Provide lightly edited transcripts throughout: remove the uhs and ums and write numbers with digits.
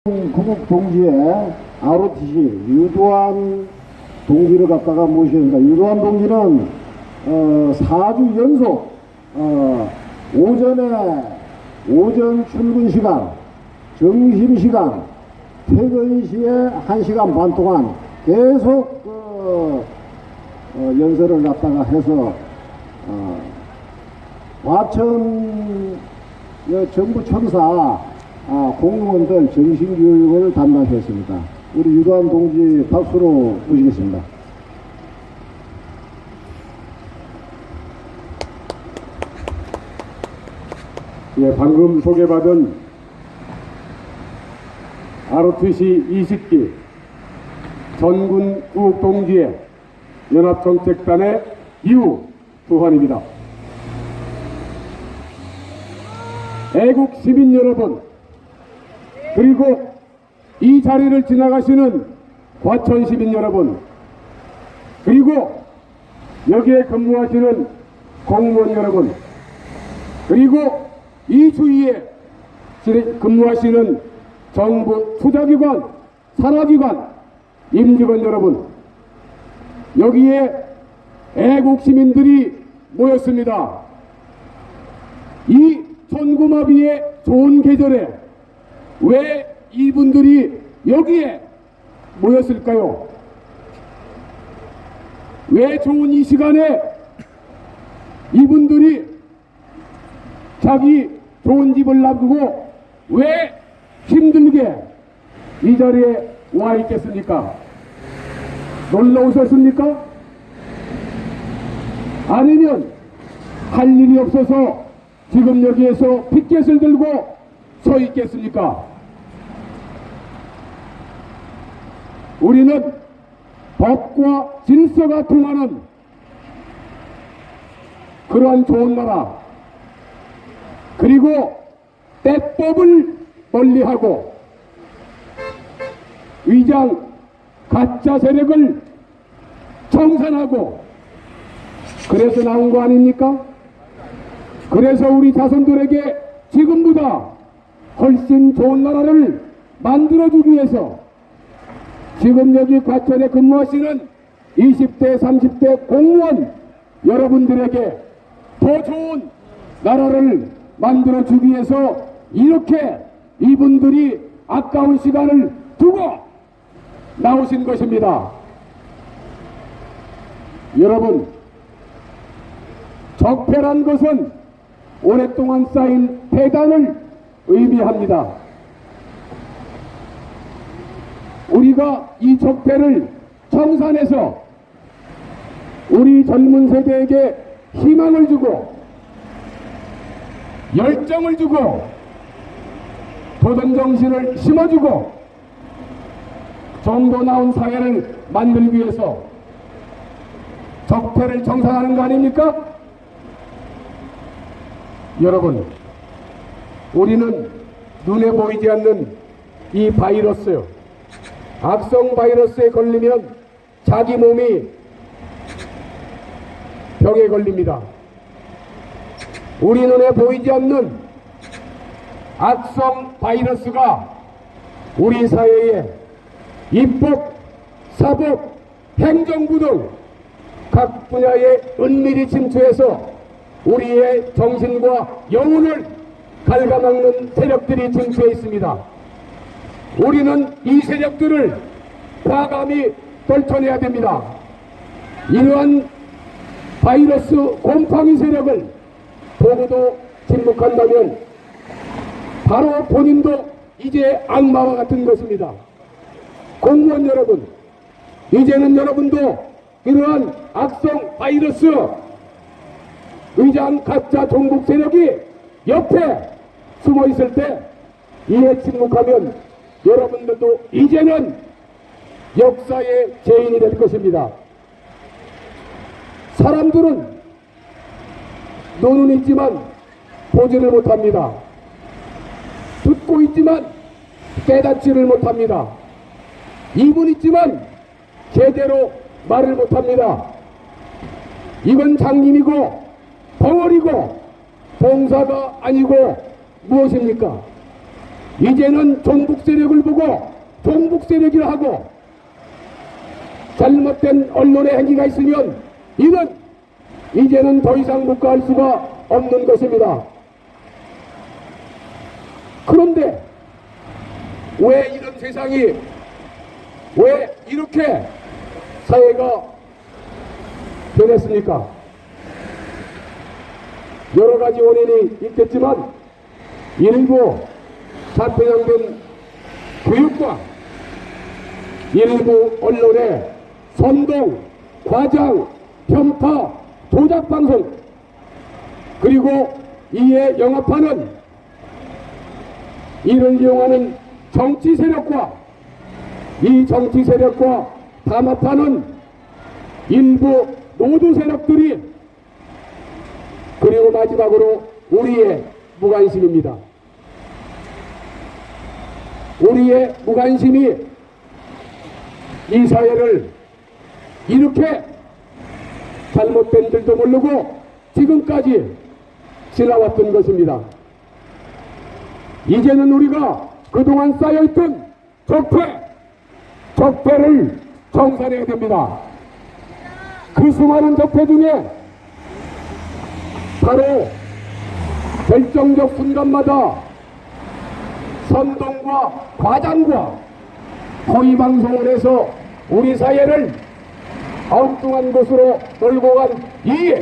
구국 동지의 ROTC 유도환 동지를 갖다가 모셨습니다. 유도환 동지는 4주 연속 오전 출근 시간, 점심 시간, 퇴근 시에 1시간 반 동안 계속 연설을 갖다가 해서 과천 정부 첨사 공무원들 정신교육을 담당했습니다. 우리 유도환 동지 박수로 모시겠습니다. 예, 방금 소개받은 ROTC 20기 전군 구국 동지의 연합정책단의 이우두환입니다. 애국 시민 여러분, 그리고 이 자리를 지나가시는 과천 시민 여러분, 그리고 여기에 근무하시는 공무원 여러분, 그리고 이 주위에 근무하시는 정부 투자기관, 산하기관, 임직원 여러분, 여기에 애국 시민들이 모였습니다. 이 천고마비의 좋은 계절에 왜 이분들이 여기에 모였을까요? 왜 좋은 이 시간에 이분들이 자기 좋은 집을 놔두고 왜 힘들게 이 자리에 와 있겠습니까? 놀러 오셨습니까? 아니면 할 일이 없어서 지금 여기에서 피켓을 들고 서 있겠습니까? 우리는 법과 질서가 통하는 그러한 좋은 나라, 그리고 때법을 멀리하고 위장 가짜 세력을 청산하고 그래서 나온 거 아닙니까? 그래서 우리 자손들에게 지금보다 훨씬 좋은 나라를 만들어주기 위해서 지금 여기 과천에 근무하시는 20대, 30대 공무원 여러분들에게 더 좋은 나라를 만들어주기 위해서 이렇게 이분들이 아까운 시간을 두고 나오신 것입니다. 여러분, 적폐란 것은 오랫동안 쌓인 폐단을 의미합니다. 우리가 이 적폐를 청산해서 우리 젊은 세대에게 희망을 주고 열정을 주고 도전정신을 심어주고 정도 나온 사회를 만들기 위해서 적폐를 청산하는 거 아닙니까? 여러분, 우리는 눈에 보이지 않는 이 바이러스, 악성 바이러스에 걸리면 자기 몸이 병에 걸립니다. 우리 눈에 보이지 않는 악성 바이러스가 우리 사회에 입법, 사법, 행정부 등 각 분야에 은밀히 침투해서 우리의 정신과 영혼을 갉아먹는 세력들이 침투해 있습니다. 우리는 이 세력들을 과감히 떨쳐내야 됩니다. 이러한 바이러스 곰팡이 세력을 보고도 침묵한다면 바로 본인도 이제 악마와 같은 것입니다. 공무원 여러분, 이제는 여러분도 이러한 악성 바이러스 의장 가짜 종북 세력이 옆에 숨어 있을 때 이에 침묵하면 여러분들도 이제는 역사의 죄인이 될 것입니다. 사람들은 눈은 있지만 보지를 못합니다. 듣고 있지만 깨닫지를 못합니다. 입은 있지만 제대로 말을 못합니다. 이건 장님이고 벙어리고 봉사가 아니고 무엇입니까? 이제는 종북 세력을 보고 종북 세력이라 하고 잘못된 언론의 행위가 있으면 이는 이제는 더 이상 묵과할 수가 없는 것입니다. 그런데 왜 이런 세상이 왜 이렇게 사회가 변했습니까? 여러 가지 원인이 있겠지만 일부 사편향된 교육과 일부 언론의 선동, 과장, 편파, 조작방송 그리고 이에 영합하는 이를 이용하는 정치 세력과 이 정치 세력과 담합하는 일부 노조 세력들이 그리고 마지막으로 우리의 무관심입니다. 우리의 무관심이 이 사회를 이렇게 잘못된 줄도 모르고 지금까지 지나왔던 것입니다. 이제는 우리가 그동안 쌓여있던 적폐를 청산해야 됩니다. 그 수많은 적폐 중에 바로 결정적 순간마다 선동과 과장과 허위 방송을 해서 우리 사회를 엉뚱한 곳으로 몰고 간 이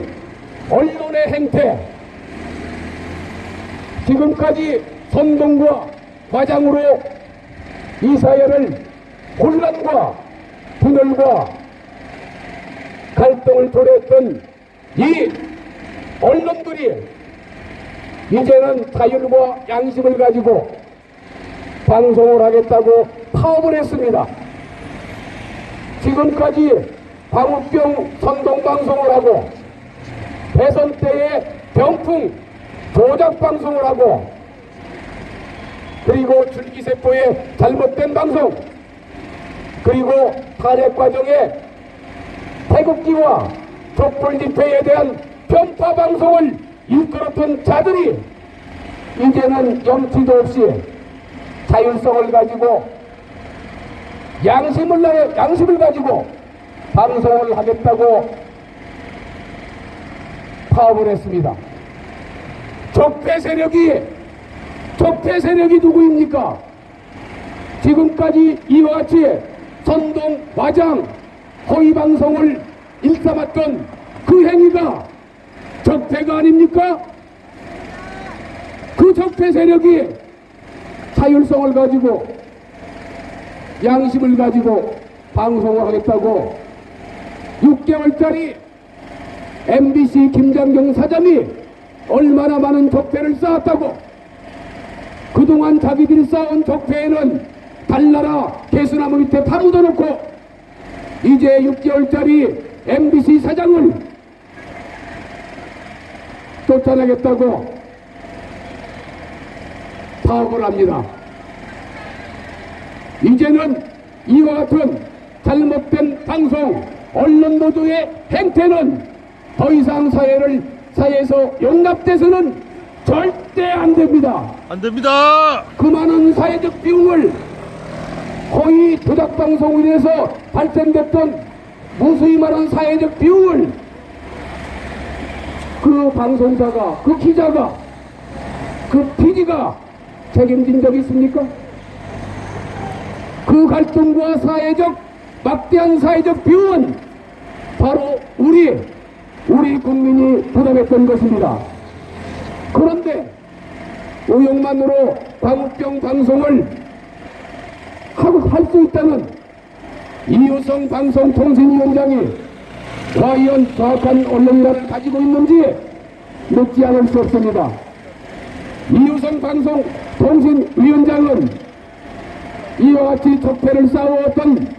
언론의 행태, 지금까지 선동과 과장으로 이 사회를 혼란과 분열과 갈등을 초래했던 이 언론들이 이제는 자율과 양심을 가지고 방송을 하겠다고 파업을 했습니다. 지금까지 광우병 선동방송을 하고 대선 때의 병풍 조작방송을 하고 그리고 줄기세포의 잘못된 방송 그리고 탄핵 과정에 태극기와 촛불 집회에 대한 편파 방송을 이끌었던 자들이 이제는 염치도 없이 자율성을 가지고 양심을 가지고 방송을 하겠다고 파업을 했습니다. 적폐 세력이 누구입니까? 지금까지 이와 같이 선동, 과장, 허위 방송을 일삼았던 그 행위가 적폐가 아닙니까? 그 적폐 세력이 자율성을 가지고 양심을 가지고 방송을 하겠다고 6개월짜리 MBC 김장경 사장이 얼마나 많은 적폐를 쌓았다고 그동안 자기들이 쌓은 적폐에는 달나라 개수나무 밑에 파묻어 놓고 이제 6개월짜리 MBC 사장을 쫓아내겠다고 파업을 합니다. 이제는 이와 같은 잘못된 방송, 언론 노조의 행태는 더 이상 사회에서 용납돼서는 절대 안 됩니다. 안 됩니다. 그 많은 사회적 비용을 허위 조작 방송으로 인해서 발생됐던 무수히 많은 사회적 비용을 그 방송사가, 그 기자가, 그 PD가 책임진 적이 있습니까? 그 갈등과 막대한 사회적 비용은 바로 우리 국민이 부담했던 것입니다. 그런데 의혹만으로 광우병 방송을 할 수 있다는 이효성 방송통신위원장이 과연 정확한 언론이라를 가지고 있는지 묻지 않을 수 없습니다. 이효성 방송통신위원장은 이와 같이 적폐를 쌓아왔던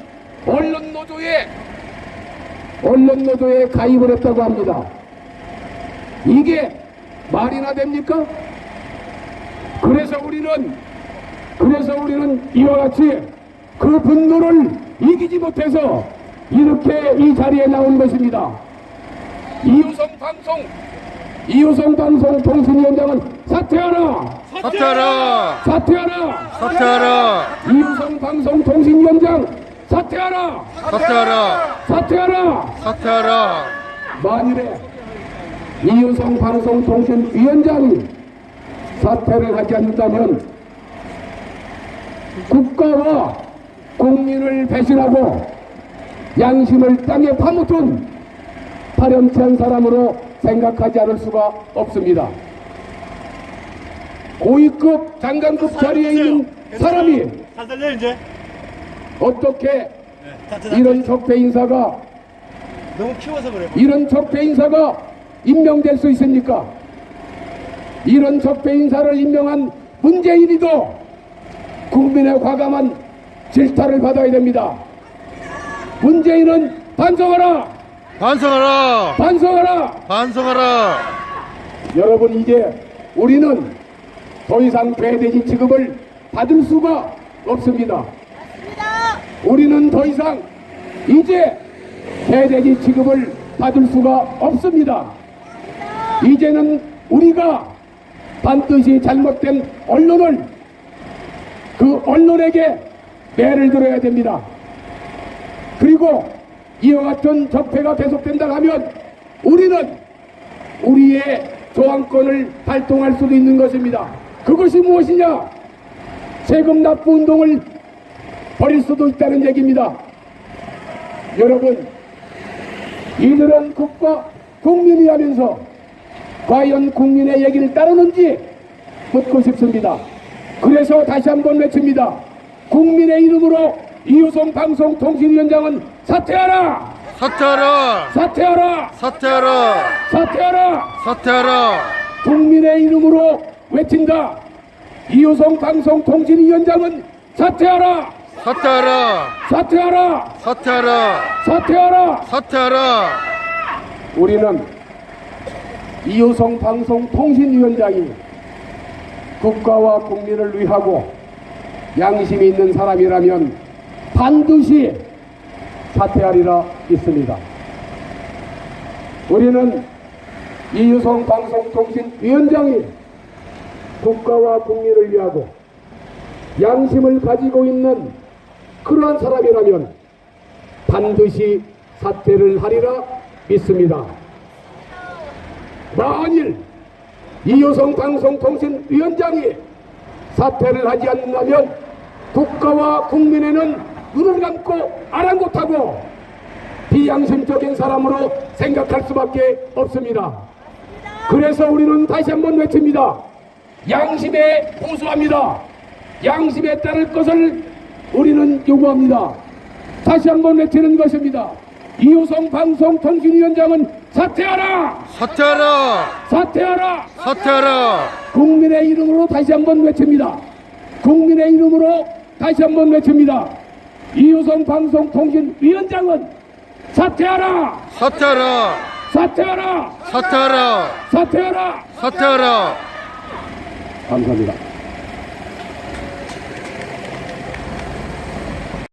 언론노조에 가입을 했다고 합니다. 이게 말이나 됩니까? 그래서 우리는 이와 같이 그 분노를 이기지 못해서 이렇게 이 자리에 나온 것입니다. 이효성 이효성 방송통신위원장은 사퇴하라! 사퇴하라! 사퇴하라! 사퇴하라! 이효성 방송통신위원장 사퇴하라! 사퇴하라! 사퇴하라! 사퇴하라! 만일에 이효성 방송통신위원장이 사퇴를 하지 않는다면 국가와 국민을 배신하고 양심을 땅에 파묻은 파렴치한 사람으로 생각하지 않을 수가 없습니다. 고위급 장관급 자리에 있는 사람이 잘 들려 이제. 어떻게 이런 적폐 인사가 너무 키워서 그래. 이런 적폐 인사가 임명될 수 있습니까? 이런 적폐 인사를 임명한 문재인이도 국민의 과감한 질타를 받아야 됩니다. 문재인은 반성하라! 반성하라! 반성하라! 반성하라! 여러분, 이제 우리는 더 이상 배돼지 취급을 받을 수가 없습니다. 우리는 더 이상 이제 배돼지 취급을 받을 수가 없습니다. 이제는 우리가 반드시 잘못된 언론을 그 언론에게 매를 들어야 됩니다. 그리고 이와 같은 적폐가 계속된다 하면 우리는 우리의 저항권을 발동할 수도 있는 것입니다. 그것이 무엇이냐? 세금 납부 운동을 벌일 수도 있다는 얘기입니다. 여러분, 이들은 국가 국민이 하면서 과연 국민의 얘기를 따르는지 묻고 싶습니다. 그래서 다시 한번 외칩니다. 국민의 이름으로 이효성 방송통신위원장은 사퇴하라! 사퇴하라! 사퇴하라! 사퇴하라! 사퇴하라! 사퇴하라! 국민의 이름으로 외친다. 이효성 방송통신위원장은 사퇴하라! 사퇴하라! 사퇴하라! 사퇴하라! 사퇴하라! 사퇴하라! 우리는 이효성 방송통신위원장이 국가와 국민을 위하고 양심이 있는 사람이라면 반드시 사퇴하리라 믿습니다. 우리는 이효성 방송통신위원장이 국가와 국민을 위하고 양심을 가지고 있는 그러한 사람이라면 반드시 사퇴를 하리라 믿습니다. 만일 이효성 방송통신위원장이 사퇴를 하지 않는다면 국가와 국민에는 눈을 감고 아랑곳하고 비양심적인 사람으로 생각할 수밖에 없습니다. 그래서 우리는 다시 한번 외칩니다. 양심에 호소합니다. 양심에 따를 것을 우리는 요구합니다. 다시 한번 외치는 것입니다. 이효성 방송통신위원장은 사퇴하라! 사퇴하라! 사퇴하라! 사퇴하라! 국민의 이름으로 다시 한번 외칩니다. 국민의 이름으로 다시 한번 외칩니다. 이효성 방송통신위원장은 사퇴하라! 사퇴하라! 사퇴하라! 사퇴하라! 사퇴하라! 사퇴하라! 감사합니다.